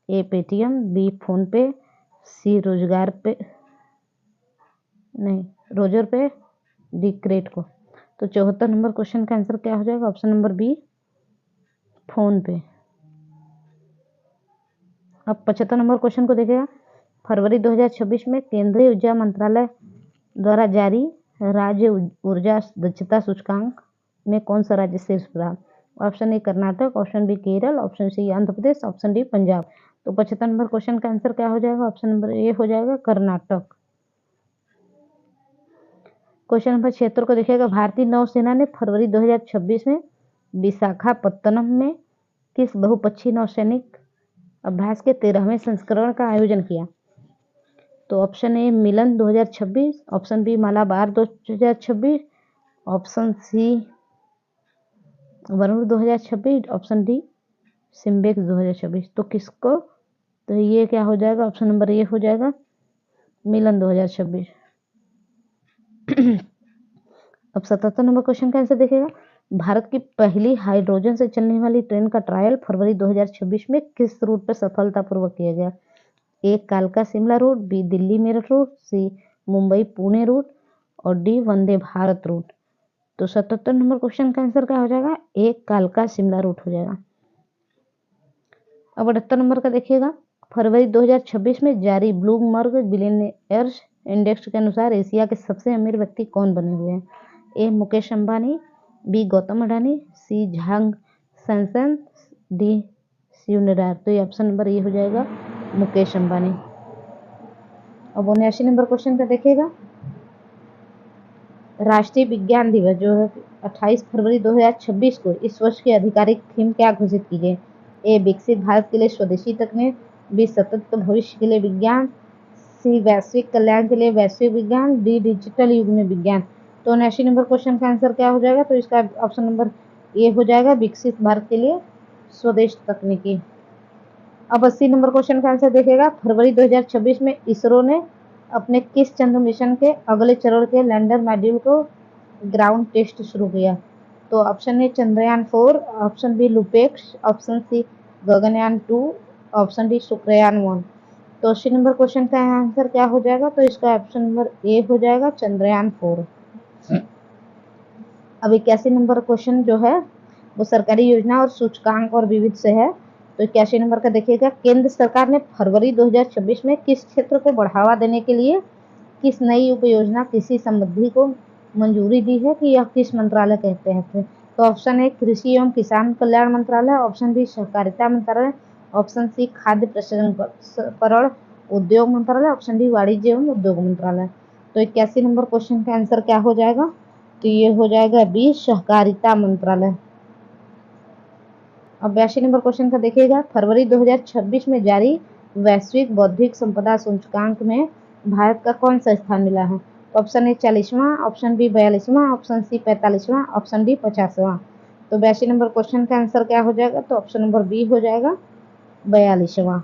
ए पेटीएम, बी फोन पे, सी रोजर पे, डी क्रेट को। तो 74 नंबर क्वेश्चन का आंसर क्या हो जाएगा? ऑप्शन नंबर बी फोन पे। अब 75 नंबर क्वेश्चन को देखिएगा। फरवरी 2026 में केंद्रीय ऊर्जा मंत्रालय द्वारा जारी राज्य ऊर्जा दक्षता सूचकांक में कौन सा राज्य शीर्ष पर रहा? Option A Karnataka, option B Kerala, option C Andhra Pradesh, option D Punjab. तो 75 नंबर क्वेश्चन का आंसर क्या हो जाएगा? ऑप्शन नंबर ए हो जाएगा कर्नाटक। क्वेश्चन नंबर 76 को देखिएगा। भारतीय नौसेना ने फरवरी 2026 में विशाखापत्तनम में किस बहुपक्षीय नौसैनिक अभ्यास के 13वें संस्करण का आयोजन किया? तो option A Milan 2026, option B Malabar 2026, option C Varun 2026, option D SIMBEX 2026। तो किसको? तो ये क्या हो जाएगा? ऑप्शन नंबर ए हो जाएगा मिलन 2026। अब 77 नंबर क्वेश्चन का आंसर देखिएगा। भारत की पहली हाइड्रोजन से चलने वाली ट्रेन का ट्रायल फरवरी 2026 में किस रूट पर सफलतापूर्वक किया गया? ए कालका Shimla route, B Delhi Meerut route, C Mumbai Pune route और डी वंदे भारत रूट। तो 77 नंबर क्वेश्चन का आंसर क्या हो जाएगा? ए कालका शिमला रूट हो जाएगा। अब 78 नंबर का देखिएगा। फरवरी 2026 में जारी ब्लूमबर्ग बिलियनियर्स इंडेक्स के अनुसार एशिया के सबसे अमीर व्यक्ति कौन बने हुए हैं? ए मुकेश अंबानी, बी गौतम अडानी, सी झांग सैमसन, डी शिवनारायण। तो ये ऑप्शन नंबर ए हो जाएगा मुकेश अंबानी। अब 79 नंबर क्वेश्चन का देखिएगा। राष्ट्रीय विज्ञान दिवस जो है 28 फरवरी 2026 को इस वर्ष की आधिकारिक थीम क्या घोषित की गई? ए विकसित भारत के लिए स्वदेशी तकनीक, बी सतत भविष्य के लिए विज्ञान, सी वैश्विक कल्याण के लिए वैश्विक विज्ञान, डी डिजिटल युग में विज्ञान। तो 79 नंबर क्वेश्चन का आंसर क्या हो जाएगा? तो इसका ऑप्शन नंबर ए हो जाएगा विकसित भारत के लिए स्वदेश तकनीकी। अब 80 नंबर क्वेश्चन का आंसर देखिएगा। फरवरी 2026 में इसरो ने अपने किस चंद्र मिशन के अगले चरण के लैंडर मॉड्यूल को ग्राउंड टेस्ट शुरू किया? तो option A Chandrayaan 4, option B LUPEX, option C Gaganyaan 2, option D Shukrayaan 1। तो 80 नंबर क्वेश्चन का आंसर क्या हो जाएगा? तो इसका ऑप्शन नंबर ए हो जाएगा चंद्रयान 4। अब 81 नंबर क्वेश्चन जो है वो सरकारी योजना और सूचकांक और विविध से है। तो 81 नंबर का देखिएगा। केंद्र सरकार ने फरवरी 2026 में किस क्षेत्र को बढ़ावा देने के लिए किस नई उपयोजना कृषि समृद्धि को मंजूरी दी है कि यह किस मंत्रालय कहते हैं? तो ऑप्शन ए कृषि एवं किसान कल्याण मंत्रालय, ऑप्शन बी सहकारिता मंत्रालय, ऑप्शन सी खाद्य प्रसंस्करण उद्योग मंत्रालय, ऑप्शन डी वाणिज्य एवं उद्योग मंत्रालय। तो 81 नंबर क्वेश्चन का आंसर क्या हो जाएगा? तो ये हो जाएगा बी सहकारिता मंत्रालय। अब 82 नंबर क्वेश्चन का देखिएगा। फरवरी 2026 में जारी वैश्विक बौद्धिक संपदा सूचकांक में भारत का कौन सा स्थान मिला है? ऑप्शन ए 40वां, ऑप्शन बी 42वां, ऑप्शन सी 45वां, ऑप्शन डी 50वां। तो 82 नंबर क्वेश्चन का आंसर क्या हो जाएगा? तो ऑप्शन नंबर बी हो जाएगा 42वां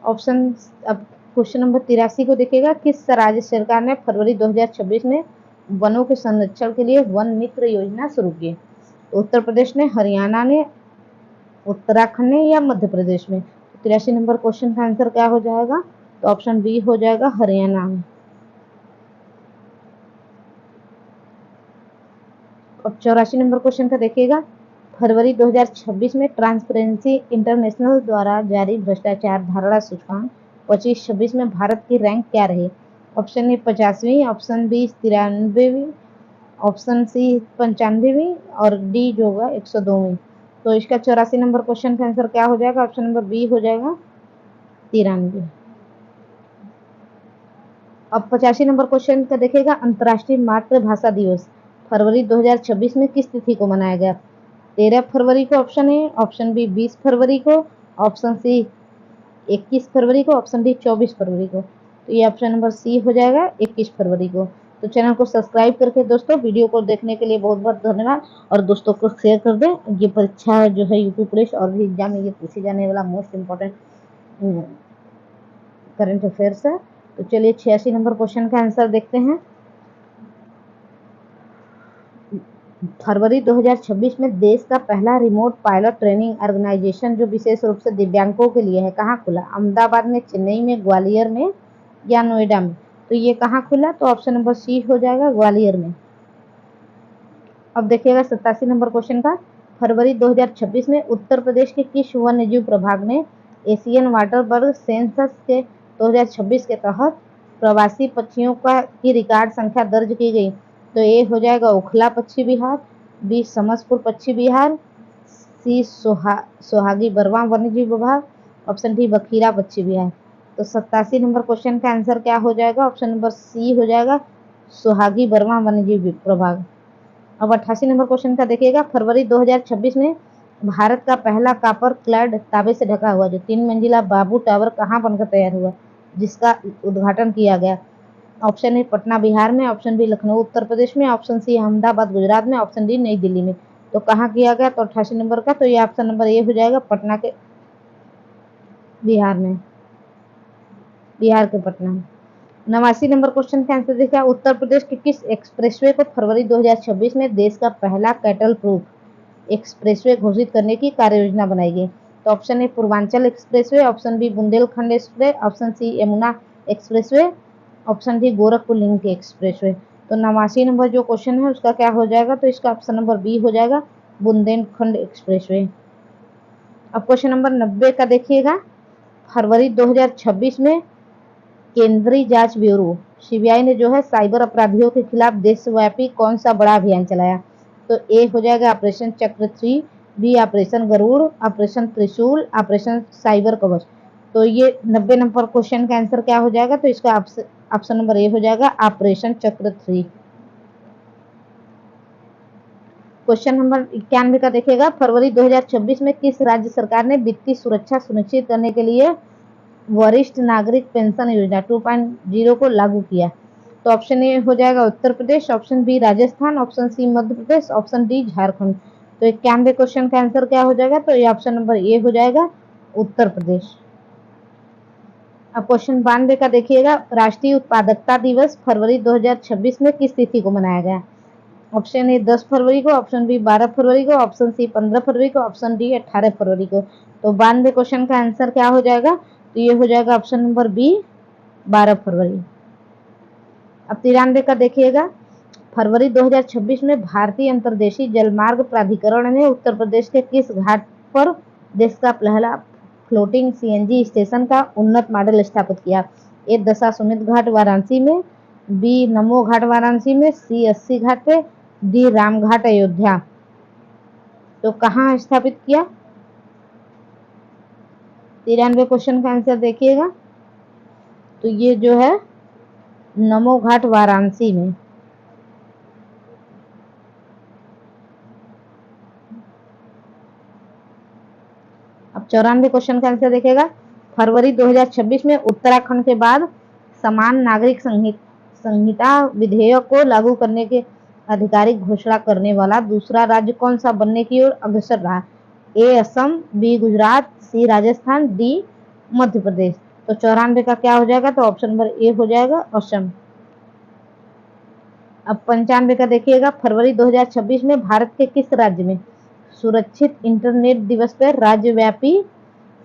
ऑप्शन। अब क्वेश्चन नंबर 83 को देखिएगा। किस राज्य सरकार ने फरवरी 2026 में वनों के संरक्षण के लिए वन मित्र योजना शुरू की? उत्तर प्रदेश ने, हरियाणा ने, उत्तराखंड ने या मध्य प्रदेश में? 83 नंबर क्वेश्चन का आंसर क्या हो जाएगा? तो ऑप्शन बी हो जाएगा हरियाणा में। अब 84 नंबर क्वेश्चन का देखिएगा। फरवरी 2026 में ट्रांसपेरेंसी इंटरनेशनल द्वारा जारी भ्रष्टाचार धारणा सूचकांक 25-26 में भारत की रैंक क्या रही? ऑप्शन ए 50वीं, ऑप्शन बी 93वीं, ऑप्शन सी 95वीं और डी जो होगा 102वीं। तो इसका 84 नंबर क्वेश्चन का आंसर क्या हो जाएगा? ऑप्शन नंबर बी हो जाएगा 93। अब 85 नंबर क्वेश्चन का देखिएगा। अंतर्राष्ट्रीय मातृभाषा दिवस फरवरी 2026 में किस तिथि को मनाया गया? 13 फरवरी को ऑप्शन ए, ऑप्शन बी 20 फरवरी को, ऑप्शन सी 21 फरवरी को, ऑप्शन डी 24 फरवरी को। तो ये ऑप्शन नंबर सी हो जाएगा 21 फरवरी को। तो चैनल को सब्सक्राइब करके दोस्तों वीडियो को देखने के लिए बहुत बहुत धन्यवाद और दोस्तों को शेयर कर दें। ये परीक्षा जो है यूपी पुलिस और भी एग्जाम में ये पूछे जाने वाला मोस्ट इम्पोर्टेंट करंट अफेयर्स है। तो चलिए 86 नंबर क्वेश्चन का आंसर देखते हैं। फरवरी 2026 में देश का पहला रिमोट पायलट ट्रेनिंग ऑर्गेनाइजेशन जो विशेष रूप से दिव्यांगों के लिए है कहाँ खुला? अहमदाबाद में, चेन्नई में, ग्वालियर में या नोएडा में? तो ये कहाँ खुला? तो ऑप्शन नंबर सी हो जाएगा ग्वालियर में। अब देखिएगा 87 नंबर क्वेश्चन का। फरवरी 2026 में उत्तर प्रदेश के किस वन्य जीव प्रभाग ने एशियन वाटर बर्ड सेंसस के 2026 के तहत प्रवासी पक्षियों की रिकॉर्ड संख्या दर्ज की गई? तो ए हो जाएगा ओखला पक्षी विहार, बी समसपुर पक्षी विहार, सी सोहागी बरवा वन्य जीव विभाग, ऑप्शन डी बखीरा पक्षी विहार। तो 87 नंबर क्वेश्चन का आंसर क्या हो जाएगा? ऑप्शन नंबर सी हो जाएगा सोहागी बरवा वन्य जीव प्रभाग। अब 88 नंबर क्वेश्चन का देखिएगा। फरवरी 2026 में भारत का पहला कॉपर क्लैड तांबे से ढका हुआ जो 3 मंजिला बाबू टावर कहाँ बनकर तैयार हुआ जिसका उद्घाटन किया गया? ऑप्शन ए पटना बिहार में, ऑप्शन बी लखनऊ उत्तर प्रदेश में, ऑप्शन सी अहमदाबाद गुजरात में, ऑप्शन डी नई दिल्ली में। तो कहाँ किया गया? तो 88 नंबर का। तो ये ऑप्शन नंबर ए हो जाएगा पटना के बिहार में। बिहार के पटना। 89 नंबर क्वेश्चन का आंसर देखिए, उत्तर प्रदेश के किस एक्सप्रेसवे को फरवरी 2026 में देश का पहला कैटल प्रूफ एक्सप्रेसवे घोषित करने की कार्य योजना बनाई गई? तो option A Purvanchal expressway, option B Bundelkhand express, option C Yamuna expressway, option D Gorakhpur link expressway. तो 89 नंबर जो क्वेश्चन है उसका क्या हो जाएगा? तो इसका ऑप्शन नंबर बी हो जाएगा, बुंदेलखंड एक्सप्रेसवे। अब क्वेश्चन नंबर 90 का देखिएगा, फरवरी 2026 में केंद्रीय जांच ब्यूरो सीबीआई ने जो है साइबर अपराधियों के खिलाफ देशव्यापी कौन सा बड़ा अभियान चलाया? तो ए हो जाएगा ऑपरेशन चक्र 3, बी ऑपरेशन गरुड़, ऑपरेशन त्रिशूल, ऑपरेशन साइबर कवच। तो ये 90 नंबर क्वेश्चन का आंसर क्या हो जाएगा? तो इसका ऑप्शन नंबर ए हो जाएगा, ऑपरेशन चक्र 3। क्वेश्चन नंबर 91 का देखिएगा, फरवरी 2026 में किस राज्य सरकार ने वित्तीय सुरक्षा सुनिश्चित करने के लिए वरिष्ठ नागरिक पेंशन योजना 2.0 को लागू किया? तो ऑप्शन ए हो जाएगा Uttar Pradesh, option B Rajasthan, option C Madhya Pradesh, option D Jharkhand. तो 91 क्वेश्चन का आंसर क्या हो जाएगा? तो ये ऑप्शन नंबर ए हो जाएगा, उत्तर प्रदेश। अब क्वेश्चन 92 का देखिएगा, राष्ट्रीय उत्पादकता दिवस फरवरी 2026 में किस तिथि को मनाया गया? ऑप्शन ए 10 फरवरी को, ऑप्शन बी 12 फरवरी को, ऑप्शन सी 15 फरवरी को, ऑप्शन डी 18 फरवरी को। तो 92 क्वेश्चन का आंसर क्या हो जाएगा? तो ये हो जाएगा ऑप्शन नंबर बी, 12 फरवरी। अब 93 का देखिएगा, फरवरी 2026 में भारतीय अंतर्देशीय जलमार्ग प्राधिकरण ने उत्तर प्रदेश के किस घाट पर देश का पहला फ्लोटिंग सीएनजी स्टेशन का उन्नत मॉडल स्थापित किया? ए दशाश्वमेध घाट वाराणसी में, बी नमो घाट वाराणसी में, सी 80 घाट पे, डी रामघाट अयोध्या। तो कहाँ स्थापित किया? 93 क्वेश्चन का आंसर देखिएगा, तो ये जो है नमो घाट वाराणसी में। अब 94 क्वेश्चन का आंसर देखिएगा, फरवरी 2026 में उत्तराखंड के बाद समान नागरिक संहिता विधेयक को लागू करने के आधिकारिक घोषणा करने वाला दूसरा राज्य कौन सा बनने की ओर अग्रसर रहा? ए असम, बी गुजरात, सी राजस्थान, डी मध्य प्रदेश। तो 94 का क्या हो जाएगा? तो ऑप्शन नंबर ए हो जाएगा, असम। अब 95 का देखिएगा, फरवरी 2026 में भारत के किस राज्य में सुरक्षित इंटरनेट दिवस पर राज्यव्यापी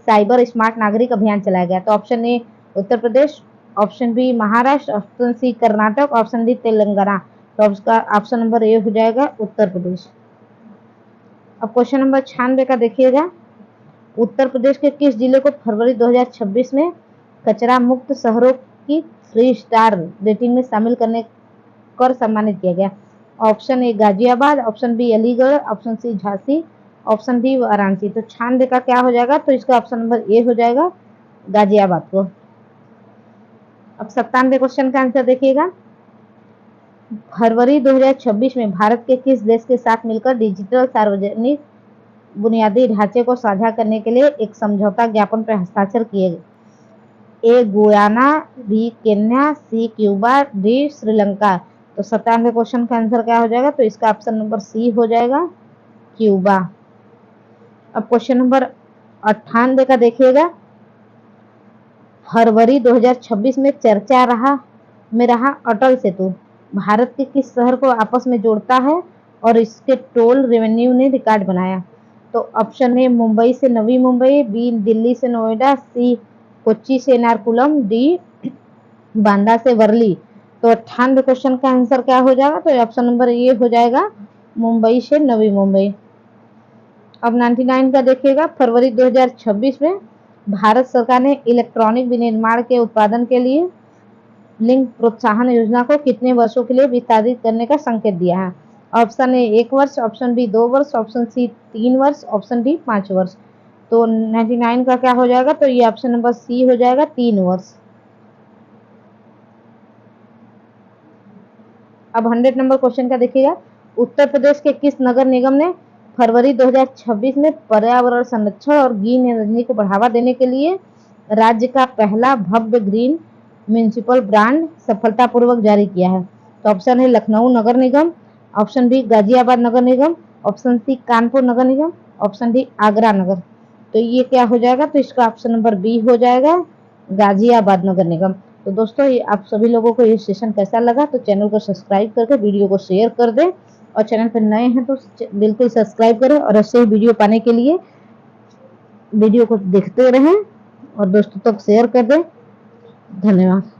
साइबर स्मार्ट नागरिक अभियान चलाया गया? तो option A Uttar Pradesh, option B Maharashtra, option C Karnataka, option D Telangana. तो उसका ऑप्शन नंबर ए हो जाएगा, उत्तर प्रदेश। अब क्वेश्चन नंबर 96 का देखिएगा, उत्तर प्रदेश के किस जिले को फरवरी 2026 में कचरा मुक्त शहरों की 3 स्टार रेटिंग में शामिल करने कर सम्मानित किया गया? Option A Ghaziabad, option B Aligarh, option C Jhansi, option D Varanasi. तो 96 का क्या हो जाएगा? तो इसका ऑप्शन नंबर ए हो जाएगा, गाजियाबाद को। अब 97 क्वेश्चन का आंसर देखिएगा, फरवरी 2026 में भारत के किस देश के साथ मिलकर डिजिटल सार्वजनिक बुनियादी ढांचे को साझा करने के लिए एक समझौता ज्ञापन पर हस्ताक्षर किए गए? ए गुयाना, बी केन्या, सी क्यूबा, डी श्रीलंका। तो 97 क्वेश्चन का आंसर क्या हो जाएगा? तो इसका ऑप्शन नंबर सी हो जाएगा, क्यूबा। अब क्वेश्चन नंबर 98 का देखिएगा, फरवरी 2026 में चर्चा रहा अटल सेतु भारत के किस शहर को आपस में जोड़ता है और इसके टोल रेवेन्यू ने रिकॉर्ड बनाया? तो ऑप्शन ए मुंबई से नवी मुंबई, बी दिल्ली से नोएडा, सी कोच्चि से एर्नाकुलम, डी बांदा से वर्ली। तो 98 क्वेश्चन का आंसर क्या हो जाएगा? तो ऑप्शन नंबर ए हो जाएगा, मुंबई से नवी मुंबई। अब 99 का देखिएगा, फरवरी 2026 में भारत सरकार ने इलेक्ट्रॉनिक विनिर्माण के उत्पादन के लिए लिंक प्रोत्साहन योजना को कितने वर्षों के लिए विस्तारित करने का संकेत दिया है? ऑप्शन ए 1 वर्ष, ऑप्शन बी 2 वर्ष, ऑप्शन सी 3 वर्ष, ऑप्शन डी 5 वर्ष। तो 99 का क्या हो जाएगा? तो ये ऑप्शन नंबर सी हो जाएगा, 3 वर्ष। अब 100 नंबर क्वेश्चन का देखिएगा, उत्तर प्रदेश के किस नगर निगम ने फरवरी 2026 में पर्यावरण संरक्षण और ग्रीन एनर्जी को बढ़ावा देने के लिए राज्य का पहला भव्य ग्रीन म्यूनिसिपल ब्रांड सफलतापूर्वक जारी किया है? तो ऑप्शन है लखनऊ नगर निगम, ऑप्शन बी गाजियाबाद नगर निगम, ऑप्शन सी कानपुर नगर निगम, ऑप्शन डी आगरा नगर। तो ये क्या हो जाएगा? तो इसका ऑप्शन नंबर बी हो जाएगा, गाजियाबाद नगर निगम। तो दोस्तों ये आप सभी लोगों को ये सेशन कैसा लगा, तो चैनल को सब्सक्राइब करके वीडियो को शेयर कर दें, और चैनल पर नए हैं तो बिल्कुल सब्सक्राइब करें, और ऐसे ही वीडियो पाने के लिए वीडियो को देखते रहें और दोस्तों तक शेयर कर दें। धन्यवाद।